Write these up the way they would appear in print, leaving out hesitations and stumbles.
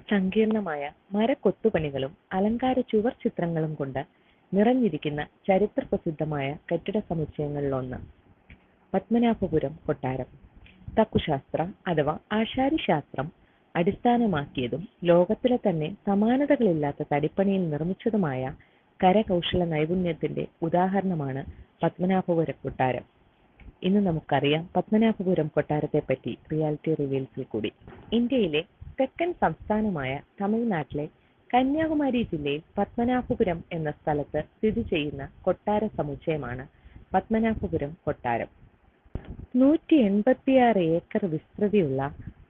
സങ്കീർണമായ മരക്കൊത്തുപണികളും അലങ്കാര ചുവർ ചിത്രങ്ങളും കൊണ്ട് നിറഞ്ഞിരിക്കുന്ന ചരിത്രപ്രസിദ്ധമായ കെട്ടിട സമുച്ചയങ്ങളിലൊന്ന് പത്മനാഭപുരം കൊട്ടാരം. തക്കുശാസ്ത്രം അഥവാ ആശാരിശാസ്ത്രം അടിസ്ഥാനമാക്കിയതും ലോകത്തിലെ തന്നെ സമാനതകളില്ലാത്ത തടിപ്പണിയിൽ നിർമ്മിച്ചതുമായ കരകൗശല നൈപുണ്യത്തിന്റെ ഉദാഹരണമാണ് പത്മനാഭപുരം കൊട്ടാരം. ഇന്ന് നമുക്കറിയാം പത്മനാഭപുരം കൊട്ടാരത്തെ പറ്റി റിയാലിറ്റി റിവീൽസിൽ കൂടി. ഇന്ത്യയിലെ തെക്കൻ സംസ്ഥാനമായ തമിഴ്നാട്ടിലെ കന്യാകുമാരി ജില്ലയിൽ പത്മനാഭപുരം എന്ന സ്ഥലത്ത് സ്ഥിതി ചെയ്യുന്ന കൊട്ടാര സമുച്ചയമാണ് പത്മനാഭപുരം കൊട്ടാരം. 186 ഏക്കർ വിസ്തൃതിയുള്ള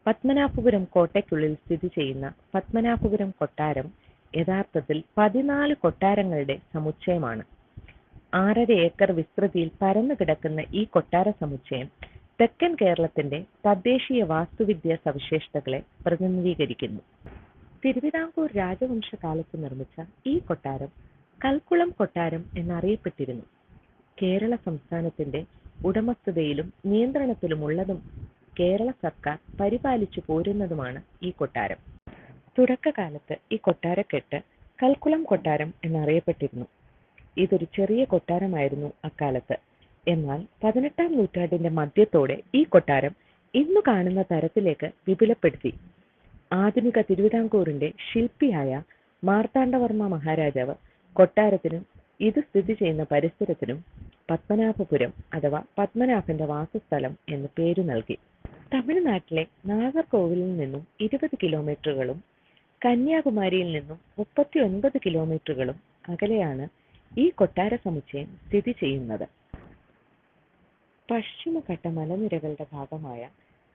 പത്മനാഭപുരം കോട്ടയ്ക്കുള്ളിൽ സ്ഥിതി ചെയ്യുന്ന പത്മനാഭപുരം കൊട്ടാരം യഥാർത്ഥത്തിൽ 14 കൊട്ടാരങ്ങളുടെ സമുച്ചയമാണ്. 6.5 ഏക്കർ വിസ്തൃതിയിൽ പരന്നു കിടക്കുന്ന ഈ കൊട്ടാര സമുച്ചയം തെക്കൻ കേരളത്തിന്റെ തദ്ദേശീയ വാസ്തുവിദ്യാ സവിശേഷതകളെ പ്രതിനിധീകരിക്കുന്നു. തിരുവിതാംകൂർ രാജവംശകാലത്ത് നിർമ്മിച്ച ഈ കൊട്ടാരം കൽക്കുളം കൊട്ടാരം എന്നറിയപ്പെട്ടിരുന്നു. കേരള സംസ്ഥാനത്തിന്റെ ഉടമസ്ഥതയിലും നിയന്ത്രണത്തിലുമുള്ളതും കേരള സർക്കാർ പരിപാലിച്ചു പോരുന്നതുമാണ് ഈ കൊട്ടാരം. തുടക്കകാലത്ത് ഈ കൊട്ടാരക്കെട്ട് കൽക്കുളം കൊട്ടാരം എന്നറിയപ്പെട്ടിരുന്നു. ഇതൊരു ചെറിയ കൊട്ടാരമായിരുന്നു അക്കാലത്ത്. എന്നാൽ 18-ാം നൂറ്റാണ്ടിന്റെ മധ്യത്തോടെ ഈ കൊട്ടാരം ഇന്നു കാണുന്ന തരത്തിലേക്ക് വിപുലപ്പെടുത്തി. ആധുനിക തിരുവിതാംകൂറിന്റെ ശില്പിയായ മാർത്താണ്ഡവർമ്മ മഹാരാജാവ് കൊട്ടാരത്തിനും ഇത് സ്ഥിതി ചെയ്യുന്ന പരിസരത്തിനും പത്മനാഭപുരം അഥവാ പത്മനാഭന്റെ വാസസ്ഥലം എന്ന് പേരു നൽകി. തമിഴ്നാട്ടിലെ നാഗർകോവിലിൽ നിന്നും 20 കിലോമീറ്ററുകളും കന്യാകുമാരിയിൽ നിന്നും 39 കിലോമീറ്ററുകളും അകലെയാണ് ഈ കൊട്ടാര സമുച്ചയം സ്ഥിതി ചെയ്യുന്നത്. പശ്ചിമഘട്ട മലനിരകളുടെ ഭാഗമായ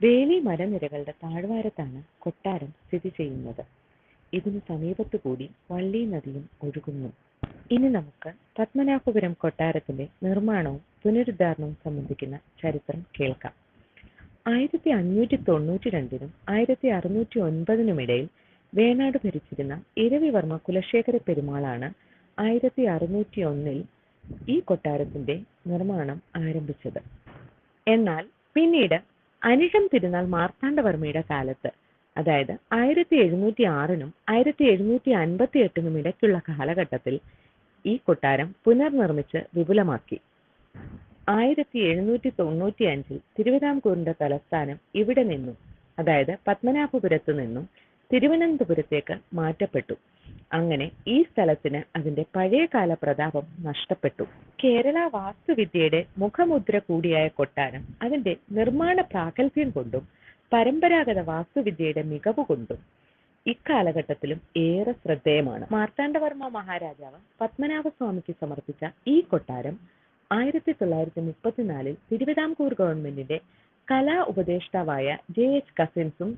വേലി മലനിരകളുടെ താഴ്വാരത്താണ് കൊട്ടാരം സ്ഥിതി ചെയ്യുന്നത്. ഇതിനു സമീപത്തു കൂടി വള്ളി നദിയും ഒഴുകുന്നു. ഇനി നമുക്ക് പത്മനാഭപുരം കൊട്ടാരത്തിന്റെ നിർമ്മാണവും പുനരുദ്ധാരണവും സംബന്ധിക്കുന്ന ചരിത്രം കേൾക്കാം. 1592-നും 1609-നും ഇടയിൽ വേണാട് ഭരിച്ചിരുന്ന ഇരവിവർമ്മ കുലശേഖര പെരുമാളാണ് 1601-ൽ ഈ കൊട്ടാരത്തിന്റെ നിർമ്മാണം ആരംഭിച്ചത്. എന്നാൽ പിന്നീട് അനിഴം തിരുനാൾ മാർത്താണ്ഡവർമ്മയുടെ കാലത്ത്, അതായത് 1706-നും 1758-നും ഇടയ്ക്കുള്ള കാലഘട്ടത്തിൽ ഈ കൊട്ടാരം പുനർനിർമ്മിച്ച് വിപുലമാക്കി. 1795-ൽ തിരുവിതാംകൂറിന്റെ തലസ്ഥാനം ഇവിടെ നിന്നും, അതായത് പത്മനാഭപുരത്തു നിന്നും തിരുവനന്തപുരത്തേക്ക് മാറ്റപ്പെട്ടു. അങ്ങനെ ഈ സ്ഥലത്തിന് അതിന്റെ പഴയകാല പ്രതാപം നഷ്ടപ്പെട്ടു. കേരള വാസ്തുവിദ്യയുടെ മുഖമുദ്ര കൂടിയായ കൊട്ടാരം അതിന്റെ നിർമ്മാണ പ്രാഗൽഭ്യം കൊണ്ടും പരമ്പരാഗത വാസ്തുവിദ്യയുടെ മികവ് കൊണ്ടും ഇക്കാലഘട്ടത്തിലും ഏറെ ശ്രദ്ധേയമാണ്. മാർത്താണ്ഡവർമ്മ മഹാരാജാവ് പത്മനാഭസ്വാമിക്ക് സമർപ്പിച്ച ഈ കൊട്ടാരം 1934-ൽ തിരുവിതാംകൂർ ഗവൺമെന്റിന്റെ കലാ ഉപദേഷ്ടാവായ JH കസിൻസും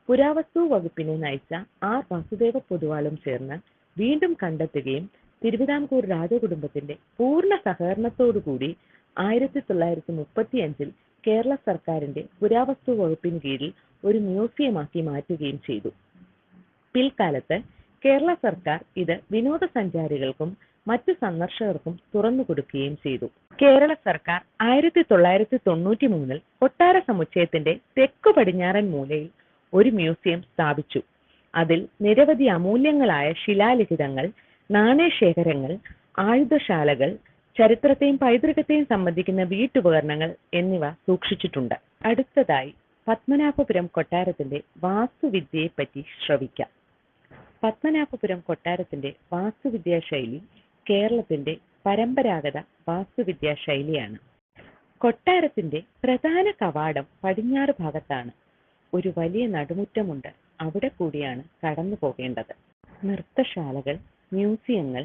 പുരാവസ്തു വകുപ്പിനെ നയിച്ച R വാസുദേവ പൊതുവാളും ചേർന്ന് വീണ്ടും കണ്ടെത്തുകയും തിരുവിതാംകൂർ രാജകുടുംബത്തിന്റെ പൂർണ്ണ സഹകരണത്തോടുകൂടി 1935-ൽ കേരള സർക്കാരിന്റെ പുരാവസ്തു വകുപ്പിന് കീഴിൽ ഒരു മ്യൂസിയമാക്കി മാറ്റുകയും ചെയ്തു. പിൽക്കാലത്ത് കേരള സർക്കാർ ഇത് വിനോദസഞ്ചാരികൾക്കും മറ്റു സന്ദർശകർക്കും തുറന്നു കൊടുക്കുകയും ചെയ്തു. കേരള സർക്കാർ 1993-ൽ കൊട്ടാര സമുച്ചയത്തിന്റെ തെക്കു പടിഞ്ഞാറൻ മൂലയിൽ ഒരു മ്യൂസിയം സ്ഥാപിച്ചു. അതിൽ നിരവധി അമൂല്യങ്ങളായ ശിലാലിഖിതങ്ങൾ, നാണയശേഖരങ്ങൾ, ആയുധശാലകൾ, ചരിത്രത്തെയും പൈതൃകത്തെയും സംബന്ധിക്കുന്ന വീട്ടുപകരണങ്ങൾ എന്നിവ സൂക്ഷിച്ചിട്ടുണ്ട്. അടുത്തതായി പത്മനാഭപുരം കൊട്ടാരത്തിന്റെ വാസ്തുവിദ്യയെ പറ്റി ശ്രവിക്കാം. പത്മനാഭപുരം കൊട്ടാരത്തിന്റെ വാസ്തുവിദ്യാ ശൈലി കേരളത്തിന്റെ പരമ്പരാഗത വാസ്തുവിദ്യാ ശൈലിയാണ്. കൊട്ടാരത്തിന്റെ പ്രധാന കവാടം പടിഞ്ഞാറ് ഭാഗത്താണ്. ഒരു വലിയ നടുമുറ്റമുണ്ട്, അവിടെ കൂടിയാണ് കടന്നു പോകേണ്ടത്. നൃത്തശാലകൾ, മ്യൂസിയങ്ങൾ,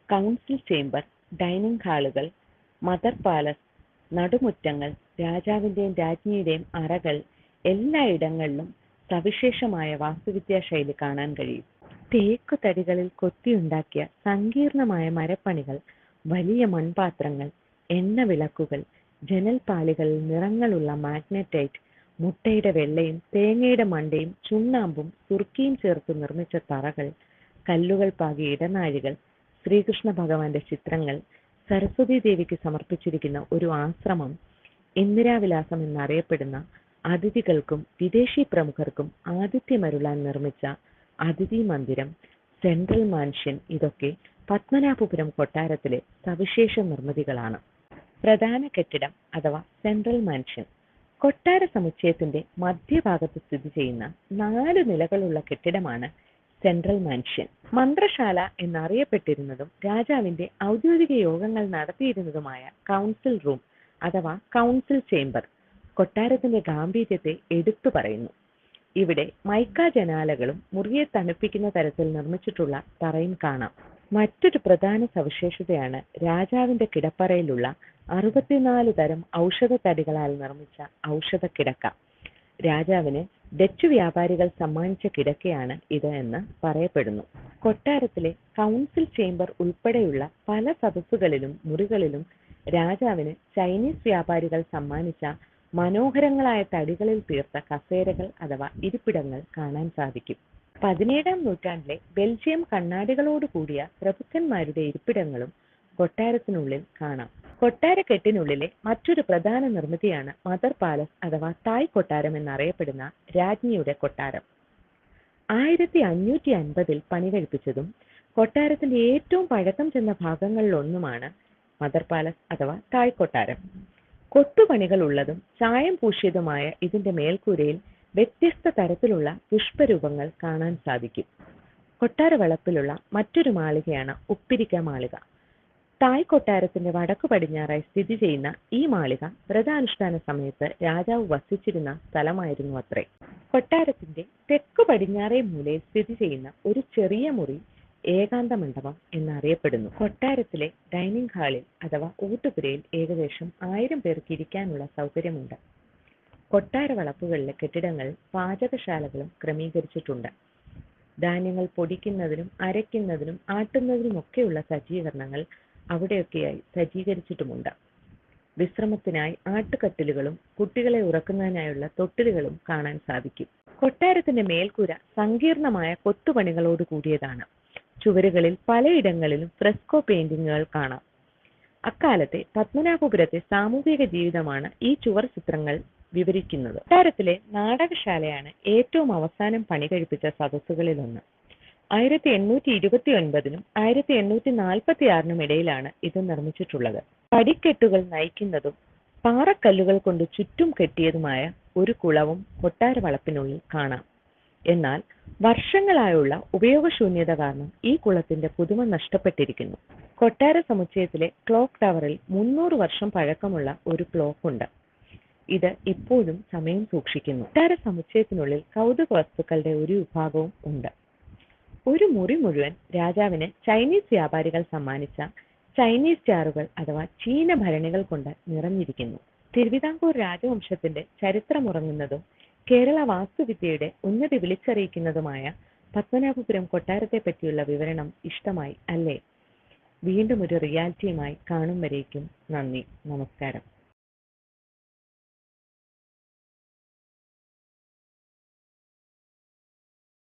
കൗൺസിൽ ചേംബർ, ഡൈനിങ് ഹാളുകൾ, മദർ പാലസ്, നടുമുറ്റങ്ങൾ, രാജാവിന്റെയും രാജ്ഞിയുടെയും അറകൾ എല്ലായിടങ്ങളിലും സവിശേഷമായ വാസ്തുവിദ്യാ ശൈലി കാണാൻ കഴിയും. തേക്കു തടികളിൽ കൊത്തിയുണ്ടാക്കിയ സങ്കീർണമായ മരപ്പണികൾ, വലിയ മൺപാത്രങ്ങൾ, എണ്ണവിളക്കുകൾ, ജനൽപ്പാളികളിൽ നിറങ്ങളുള്ള മാഗ്നറ്റൈറ്റ്, മുട്ടയുടെ വെള്ളയും തേങ്ങയുടെ മണ്ടയും ചുണ്ണാമ്പും സുർക്കിയും ചേർത്ത് നിർമ്മിച്ച തറകൾ, കല്ലുകൾ പാകിയ ഇടനാഴികൾ, ശ്രീകൃഷ്ണ ഭഗവാന്റെ ചിത്രങ്ങൾ, സരസ്വതി ദേവിക്ക് സമർപ്പിച്ചിരിക്കുന്ന ഒരു ആശ്രമം, ഇന്ദിരാവിലാസം എന്നറിയപ്പെടുന്ന അതിഥികൾക്കും വിദേശി പ്രമുഖർക്കും ആതിഥ്യമരുളാൻ നിർമ്മിച്ച അതിഥി മന്ദിരം, സെൻട്രൽ മാൻഷൻ ഇതൊക്കെ പത്മനാഭപുരം കൊട്ടാരത്തിലെ സവിശേഷ നിർമ്മിതികളാണ്. പ്രധാന കെട്ടിടം അഥവാ സെൻട്രൽ മാൻഷൻ കൊട്ടാര സമുച്ചയത്തിന്റെ മധ്യഭാഗത്ത് സ്ഥിതി ചെയ്യുന്ന 4 നിലകളുള്ള കെട്ടിടമാണ് സെൻട്രൽ മാൻഷൻ. മന്ത്രശാല എന്നറിയപ്പെട്ടിരുന്നതും രാജാവിന്റെ ഔദ്യോഗിക യോഗങ്ങൾ നടത്തിയിരുന്നതുമായ കൗൺസിൽ റൂം അഥവാ കൗൺസിൽ ചേംബർ കൊട്ടാരത്തിന്റെ ഗാംഭീര്യത്തെ എടുത്തു പറയുന്നു. ഇവിടെ മൈക്ക ജനാലകളും മുറിയെ തണുപ്പിക്കുന്ന തരത്തിൽ നിർമ്മിച്ചിട്ടുള്ള തറയും കാണാം. മറ്റൊരു പ്രധാന സവിശേഷതയാണ് രാജാവിന്റെ കിടപ്പറയിലുള്ള 64 തരം ഔഷധത്തടികളാൽ നിർമ്മിച്ച ഔഷധ കിടക്ക. രാജാവിന് ഡച്ച് വ്യാപാരികൾ സമ്മാനിച്ച കിടക്കയാണ് ഇത് എന്ന് പറയപ്പെടുന്നു. കൊട്ടാരത്തിലെ കൗൺസിൽ ചേംബർ ഉൾപ്പെടെയുള്ള പല സദസ്സുകളിലും മുറികളിലും രാജാവിന് ചൈനീസ് വ്യാപാരികൾ സമ്മാനിച്ച മനോഹരങ്ങളായ തടികളിൽ തീർത്ത കസേരകൾ അഥവാ ഇരിപ്പിടങ്ങൾ കാണാൻ സാധിക്കും. 17-ാം നൂറ്റാണ്ടിലെ ബെൽജിയം കണ്ണാടികളോട് കൂടിയ പ്രഭുക്കന്മാരുടെ ഇരിപ്പിടങ്ങളും കൊട്ടാരത്തിനുള്ളിൽ കാണാം. കൊട്ടാരക്കെട്ടിനുള്ളിലെ മറ്റൊരു പ്രധാന നിർമ്മിതിയാണ് മദർ പാലസ് അഥവാ തായ് കൊട്ടാരം എന്നറിയപ്പെടുന്ന രാജ്ഞിയുടെ കൊട്ടാരം. 1550-ൽ പണി കഴിപ്പിച്ചതും കൊട്ടാരത്തിന്റെ ഏറ്റവും പഴക്കം ചെന്ന ഭാഗങ്ങളിലൊന്നുമാണ് മദർ പാലസ് അഥവാ തായ് കൊട്ടാരം. കൊത്തുപണികൾ ഉള്ളതും ചായം പൂശിയതുമായ ഇതിന്റെ മേൽക്കൂരയിൽ വ്യത്യസ്ത തരത്തിലുള്ള പുഷ്പരൂപങ്ങൾ കാണാൻ സാധിക്കും. കൊട്ടാര വളപ്പിലുള്ള മറ്റൊരു മാളികയാണ് ഉപ്പിരിക്ക മാളിക. തായ് കൊട്ടാരത്തിന്റെ വടക്കു പടിഞ്ഞാറായി സ്ഥിതി ചെയ്യുന്ന ഈ മാളിക വ്രതാനുഷ്ഠാന സമയത്ത് രാജാവ് വസിച്ചിരുന്ന സ്ഥലമായിരുന്നു അത്രേ. കൊട്ടാരത്തിന്റെ തെക്കു പടിഞ്ഞാറേ മൂലയിൽ സ്ഥിതി ചെയ്യുന്ന ഒരു ചെറിയ മുറി ഏകാന്ത മണ്ഡപം എന്നറിയപ്പെടുന്നു. കൊട്ടാരത്തിലെ ഡൈനിങ് ഹാളിൽ അഥവാ ഊട്ടുപുരയിൽ ഏകദേശം 1000 പേർക്ക് ഇരിക്കാനുള്ള സൗകര്യമുണ്ട്. കൊട്ടാര വളപ്പുകളിലെ കെട്ടിടങ്ങൾ പാചകശാലകളും ക്രമീകരിച്ചിട്ടുണ്ട്. ധാന്യങ്ങൾ പൊടിക്കുന്നതിനും അരയ്ക്കുന്നതിനും ആട്ടുന്നതിനുമൊക്കെയുള്ള സജ്ജീകരണങ്ങൾ അവിടെയൊക്കെയായി സജ്ജീകരിച്ചിട്ടുമുണ്ട്. വിശ്രമത്തിനായി ആട്ടുകട്ടിലുകളും കുട്ടികളെ ഉറക്കുന്നതിനായുള്ള തൊട്ടിലുകളും കാണാൻ സാധിക്കും. കൊട്ടാരത്തിന്റെ മേൽക്കൂര സങ്കീർണമായ കൊത്തുപണികളോട് കൂടിയതാണ്. ചുവരുകളിൽ പലയിടങ്ങളിലും ഫ്രെസ്കോ പെയിന്റിങ്ങുകൾ കാണാം. അക്കാലത്തെ പത്മനാഭപുരത്തെ സാമൂഹിക ജീവിതമാണ് ഈ ചുവർ ചിത്രങ്ങൾ വിവരിക്കുന്നത്. കൊട്ടാരത്തിലെ നാടകശാലയാണ് ഏറ്റവും അവസാനം പണി കഴിപ്പിച്ച സദസ്സുകളിലൊന്ന്. 1829-നും 1846-നും ഇടയിലാണ് ഇത് നിർമ്മിച്ചിട്ടുള്ളത്. പടിക്കെട്ടുകൾ നയിക്കുന്നതും പാറക്കല്ലുകൾ കൊണ്ട് ചുറ്റും കെട്ടിയതുമായ ഒരു കുളവും കൊട്ടാര വളപ്പിനുള്ളിൽ കാണാം. എന്നാൽ വർഷങ്ങളായുള്ള ഉപയോഗശൂന്യത കാരണം ഈ കുളത്തിന്റെ പുതുമ നഷ്ടപ്പെട്ടിരിക്കുന്നു. കൊട്ടാര സമുച്ചയത്തിലെ ക്ലോക്ക് ടവറിൽ 300 വർഷം പഴക്കമുള്ള ഒരു ക്ലോക്ക് ഉണ്ട്. ഇത് ഇപ്പോഴും സമയം സൂക്ഷിക്കുന്നു. കൊട്ടാര സമുച്ചയത്തിനുള്ളിൽ കൗതുക വസ്തുക്കളുടെ ഒരു വിഭാഗവും ഉണ്ട്. ഒരു മുറി മുഴുവൻ രാജാവിന് ചൈനീസ് വ്യാപാരികൾ സമ്മാനിച്ച ചൈനീസ് ജാറുകൾ അഥവാ ചീന ഭരണികൾ കൊണ്ട് നിറഞ്ഞിരിക്കുന്നു. തിരുവിതാംകൂർ രാജവംശത്തിന്റെ ചരിത്രമുറങ്ങുന്നതും കേരള വാസ്തുവിദ്യയുടെ ഉന്നതി വിളിച്ചറിയിക്കുന്നതുമായ പത്മനാഭപുരം കൊട്ടാരത്തെ പറ്റിയുള്ള വിവരണം ഇഷ്ടമായി അല്ലേ? വീണ്ടും ഒരു റിയാലിറ്റിയുമായി കാണും വരേക്കും നന്ദി, നമസ്കാരം.